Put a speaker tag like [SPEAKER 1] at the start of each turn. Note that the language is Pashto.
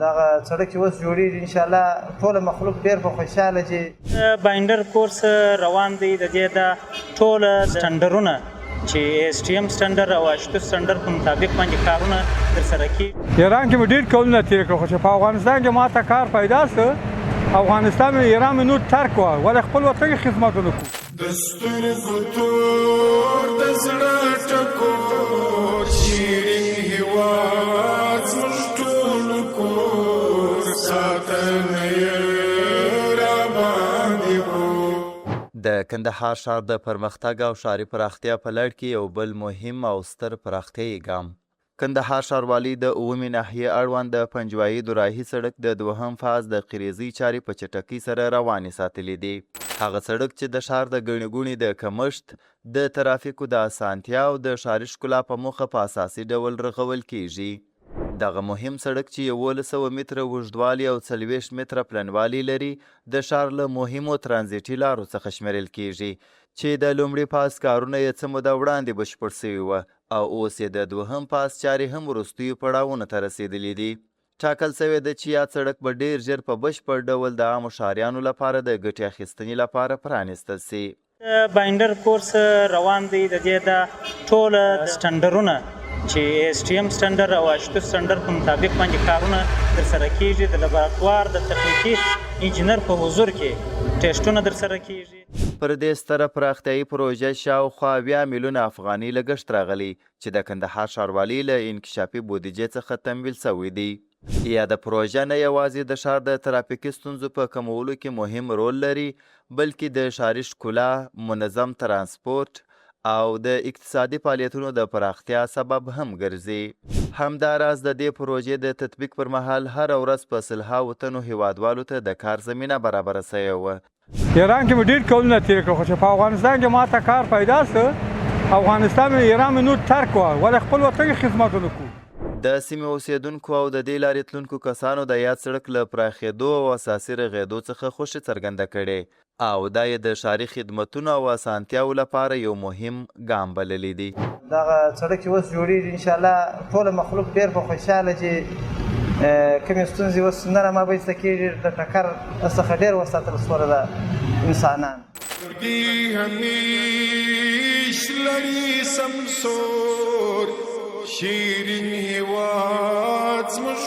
[SPEAKER 1] دغه سړک چې اوس جوړېږي انشاءالله ټوله مخلوق ډېر په خوشحاله چې
[SPEAKER 2] بایندر کورس روان دی د دې د ټوله سټنډرونه چې ایس ټي ایم سټنډر او اشتو سټنډر په مطابق باندې کارونه ترسره کېږي.
[SPEAKER 3] ایران کې مې ډېر کلونه تېر کړل خو چې په افغانستان کې ما ته کار پیدا سو افغانستان مې ایران مې نور ترک وه ولې خپل وطن کې خدمت ونه کړو.
[SPEAKER 4] د سترګو تور د زړه ټکور شیرین هېواد زموږ ټولو کور ساتنه یې راباندې وو.
[SPEAKER 5] د کندهار ښار د پرمختګ او ښاري پراختیا په لړ کې یو بل مهم او ستر پراختیایي ګام کندهار ښاروالي د اوومې ناحیې اړوند د پنجوایي دوراهي سړک د دوهم فاز د قریزي چارې په چټکۍ سره روانې ساتلې دي. هغه سړک چې د ښار د ګڼې ګوڼې د کمښت د ترافیکو د اسانتیا او د ښاري ښکلا په موخه په اساسي ډول رغول کیږي. دغه مهم سړک چې 1100 متره اوږدوالی او 40 متره پلنوالی لري د ښار له مهمو ترانزیټي لارو څخه شمیرل کیږي چې د لومړي پاس کارونه یې څه موده وړاندې بشپړ سوي وه او اوس یې د دوهم پاس چارې هم وروستیو پړاوونو ته رسېدلي دي. ټاکل سوی ده چې یاد سړک به ډېر ژر په بشپړ ډول د عامو ښاریانو لپاره د ګټې اخیستنې لپاره پرانیستل سي.
[SPEAKER 2] بایندر کورس روان دی د دې د ټوله سټنډرونه چې ایس ټي ایم سټنډر او اشتو سټنډر په مطابق باندې کارونه ترسره کېږي. د لابراتوار د تخنیکي انجینر په حضور کې ټیسټونه ترسره کېږي.
[SPEAKER 5] پر دې ستره پراختیایي پروژه شاوخوا 20 میلیونه افغانۍ لګښت راغلی چې د کندهار ښاروالۍ له انکشافي بودیجې څخه تمویل سوی دی. یاده پروژه نه یوازې د ښار د ترافیکي ستونزو په کمولو کې مهم رول لري بلکې د ښاري ښکلا، منظم ترانسپورت او د اقتصادي فعالیتونو د پراختیا سبب هم ګرځي. همداراز د دې پروژې د تطبیق پر مهال هره ورځ په سلهاوو تنو هیوادوالو ته د کار زمینه برابره سوې وه.
[SPEAKER 3] ایران کې مې ډېر کلونه تېر کړل خو چې په افغانستان کې ما ته کار پیدا سو افغانستان مې ایران مې نور ترک وه ولې خپل وطن کې خدمت ونه کړو.
[SPEAKER 5] د سیمې اوسیدونکو او د دې لارې تلونکو کسانو د یاد سړک له پراخېدو او اساسي رغېدو څخه خوښي څرګنده کړې او دا یې د ښاري خدمتونو او اسانتیاو لپاره یو مهم ګام بللی دی.
[SPEAKER 1] دغه سړک چې اوس جوړېږي انشاءالله ټوله مخلوق ډېر په خوشحاله چې کومې ستونزې اوس نه رامنځته کېږي د ټکر څخه ډېر وساتل شوله ده انسانان.
[SPEAKER 4] دی همیش لري سمسور شیرین هېواد زموږ